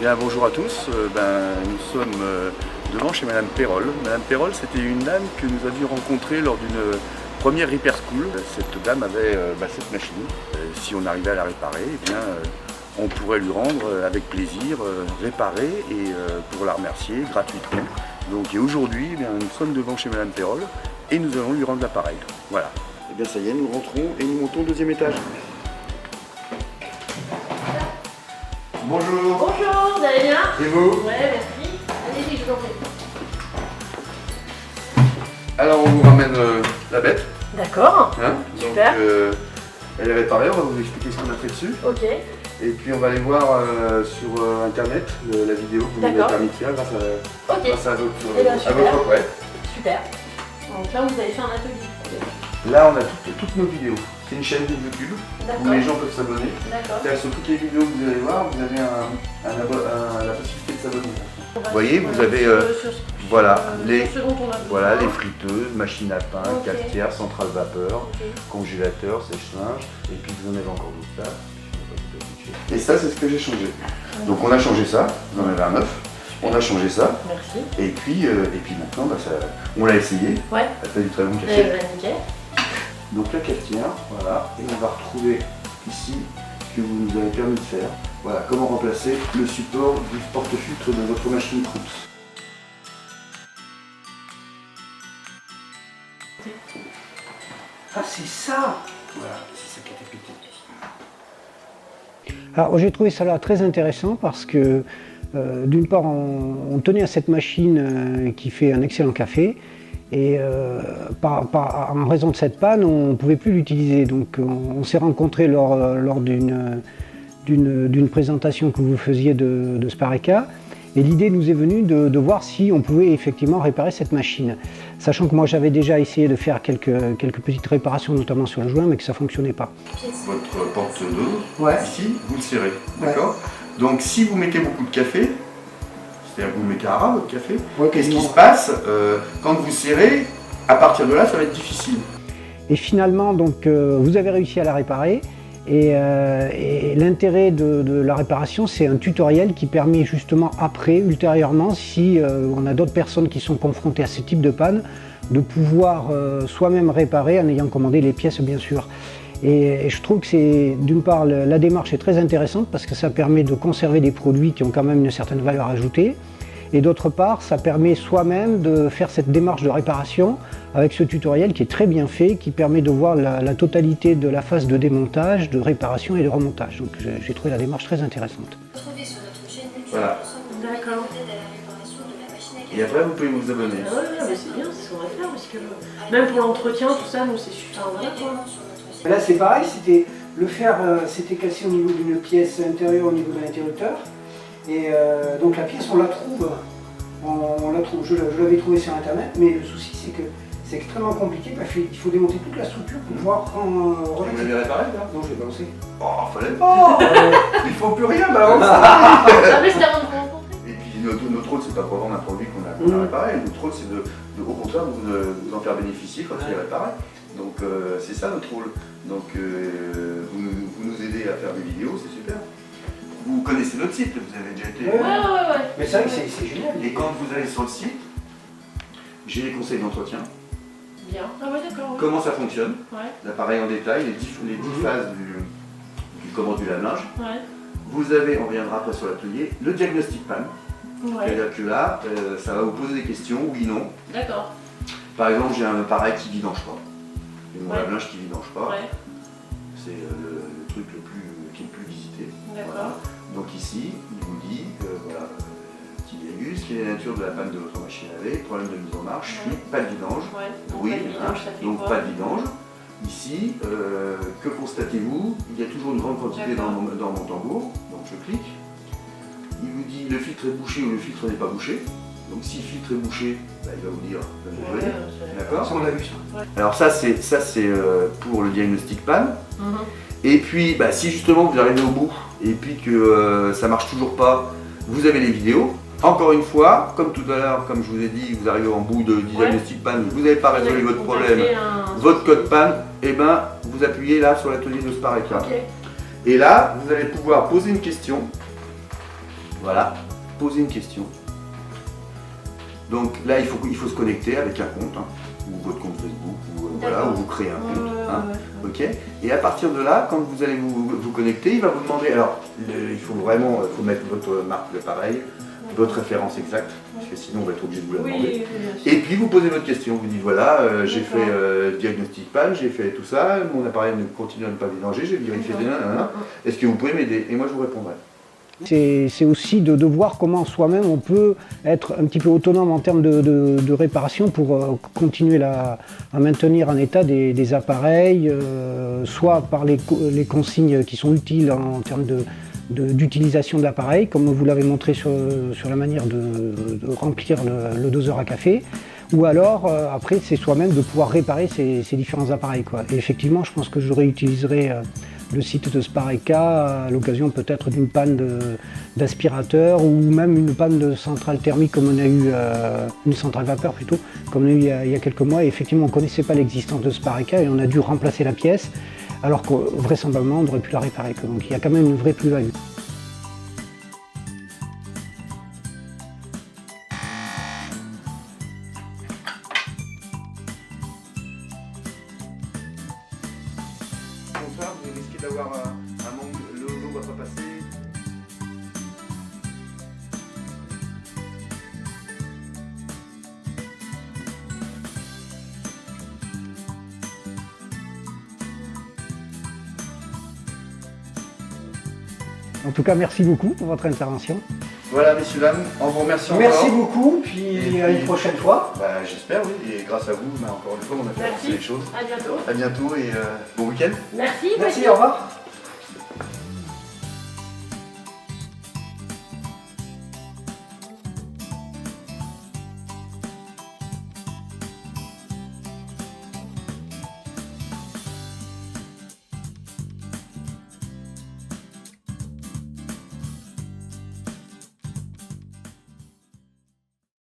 Bien, bonjour à tous. Nous sommes devant chez Madame Perrol. Madame Perrol, c'était une dame que nous avions rencontrée lors d'une première repair school. Cette dame avait cette machine. Si on arrivait à la réparer, eh bien, on pourrait lui rendre avec plaisir réparer et pour la remercier gratuitement. Donc, et aujourd'hui, eh bien, nous sommes devant chez Madame Perrol et nous allons lui rendre l'appareil. Voilà. Et bien ça y est, nous rentrons et nous montons au deuxième étage. Bonjour. Bonjour, vous allez bien? Et vous? Ouais, merci. Allez-y, je vous en prie. Alors on vous ramène la bête. D'accord. Hein, super. Donc elle est réparée, on va vous expliquer ce qu'on a fait dessus. Ok. Et puis on va aller voir sur internet la vidéo que vous nous avez permis de faire grâce à votre web. Super. Donc là vous avez fait un atelier. Là on a toutes nos vidéos. C'est une chaîne de YouTube où les gens peuvent s'abonner. D'accord. Sur toutes les vidéos que vous allez voir, vous avez la possibilité de s'abonner. Vous voyez, vous avez les friteuses, machines à pain, cafetière, centrale vapeur, congélateur, sèche-linge, et puis vous en avez encore d'autres là. Et ça, c'est ce que j'ai changé. Donc on a changé ça, vous en avez un neuf. On a changé ça. Merci. Et puis maintenant, on l'a essayé. Ouais. Elle fait du très bon café. Nickel. Donc la cafetière, voilà, et on va retrouver ici ce que vous nous avez permis de faire. Voilà, comment remplacer le support du porte-filtre de votre machine Krups. Ah, c'est ça! Voilà, c'est ça qui était pété. Alors j'ai trouvé ça là très intéressant parce que d'une part on tenait à cette machine qui fait un excellent café et en raison de cette panne on ne pouvait plus l'utiliser. Donc on s'est rencontrés lors d'une présentation que vous faisiez de Spareka. Et l'idée nous est venue de voir si on pouvait effectivement réparer cette machine. Sachant que moi j'avais déjà essayé de faire quelques petites réparations, notamment sur le joint, mais que ça ne fonctionnait pas. Votre porte d'eau, ici, vous le serrez, d'accord? Donc si vous mettez beaucoup de café, c'est-à-dire que vous mettez à ras votre café, qu'est-ce qui se passe quand vous serrez? À partir de là, ça va être difficile. Et finalement, donc, vous avez réussi à la réparer. Et l'intérêt de la réparation, c'est un tutoriel qui permet justement après, ultérieurement, si on a d'autres personnes qui sont confrontées à ce type de panne, de pouvoir soi-même réparer en ayant commandé les pièces bien sûr. Et je trouve que c'est, d'une part, la démarche est très intéressante parce que ça permet de conserver des produits qui ont quand même une certaine valeur ajoutée. Et d'autre part, ça permet soi-même de faire cette démarche de réparation avec ce tutoriel qui est très bien fait, qui permet de voir la totalité de la phase de démontage, de réparation et de remontage. Donc j'ai trouvé la démarche très intéressante. Voilà. D'accord. Et après, vous pouvez vous abonner. Ah ouais, c'est bien, c'est ce qu'on va faire parce que même pour l'entretien, tout ça, nous c'est super. Là c'est pareil, le fer c'était cassé au niveau d'une pièce intérieure au niveau de l'interrupteur. Et donc la pièce, on la trouve, je l'avais trouvée sur internet, mais le souci c'est que c'est extrêmement compliqué parce qu'il faut démonter toute la structure pour pouvoir Vous l'avez réparé là? Non, je l'ai balancé. Oh, fallait pas. Il faut plus rien balancer. Ah mais c'était avant de vous rencontrer. Et puis notre rôle, c'est pas pour vendre un produit qu'on a réparé, notre rôle c'est au contraire vous en faire bénéficier quand il est réparé. Donc c'est ça notre rôle. Donc vous nous aidez à faire des vidéos, c'est super. Vous connaissez notre site, vous avez déjà été... Ouais. Mais c'est vrai que c'est génial. Et quand vous allez sur le site, j'ai les conseils d'entretien. Bien. Ah ouais, d'accord. Comment ça fonctionne, Ouais. l'appareil en détail, les 10 phases du comment du lave-linge. Ouais. Vous avez, on reviendra après sur l'atelier, le diagnostic panne. Ouais. C'est-à-dire que là, ça va vous poser des questions, oui, non. D'accord. Par exemple, j'ai un appareil qui vidange pas. J'ai mon lave-linge qui vidange pas. Ouais. C'est le truc qui est le plus visité. D'accord. Voilà. Donc ici, il vous dit, voilà, petit Diegus, quelle est la nature de la panne de votre machine à laver, problème de mise en marche, pas de vidange, oui, donc pas de vidange. Ici, que constatez-vous? Il y a toujours une grande quantité dans mon tambour, donc je clique. Il vous dit le filtre est bouché ou le filtre n'est pas bouché. Donc si le filtre est bouché, il va vous dire d'accord? Ça on l'a vu ça. Ouais. Alors ça c'est pour le diagnostic panne. Et puis si justement vous arrivez au bout et puis que ça marche toujours pas, vous avez les vidéos. Encore une fois, comme tout à l'heure, comme je vous ai dit, vous arrivez en bout de diagnostic panne, vous n'avez pas résolu votre problème, votre code panne, et vous appuyez là sur l'atelier de Spareka. Et là, vous allez pouvoir poser une question. Voilà, posez une question. Donc là, il faut se connecter avec un compte, hein, ou votre compte Facebook, ou voilà, ou vous créez un compte. Hein, ok. Et à partir de là, quand vous allez vous connecter, il va vous demander. Alors, il faut vraiment, mettre votre marque d'appareil, votre référence exacte, parce que sinon on va être obligé de vous la demander. Et puis vous posez votre question. Vous dites voilà, j'ai fait diagnostic PAL, j'ai fait tout ça, mon appareil ne continue à ne pas vidanger, j'ai vérifié des est-ce que vous pouvez m'aider? Et moi je vous répondrai. C'est aussi de voir comment soi-même on peut être un petit peu autonome en termes de réparation pour continuer à maintenir en état des appareils, soit par les consignes qui sont utiles en termes d'utilisation de l'appareil, comme vous l'avez montré sur la manière de remplir le doseur à café, ou alors après c'est soi-même de pouvoir réparer ces différents appareils, quoi. Et effectivement, je pense que je réutiliserai le site de Spareka à l'occasion peut-être d'une panne d'aspirateur ou même une panne de centrale thermique comme on a eu, une centrale vapeur plutôt, comme on a eu il y a quelques mois. Et effectivement, on ne connaissait pas l'existence de Spareka et on a dû remplacer la pièce alors que vraisemblablement on aurait pu la réparer. Donc il y a quand même une vraie plus-value. Vous risquez d'avoir un manque, l'eau ne va pas passer. En tout cas, merci beaucoup pour votre intervention. Voilà, messieurs, dames, on vous remercie encore. Merci beaucoup, puis à une prochaine fois. Bah, j'espère, oui, et grâce à vous, encore une fois, on a fait avancer les choses. À bientôt. À bientôt et bon week-end. Merci. Merci, au revoir.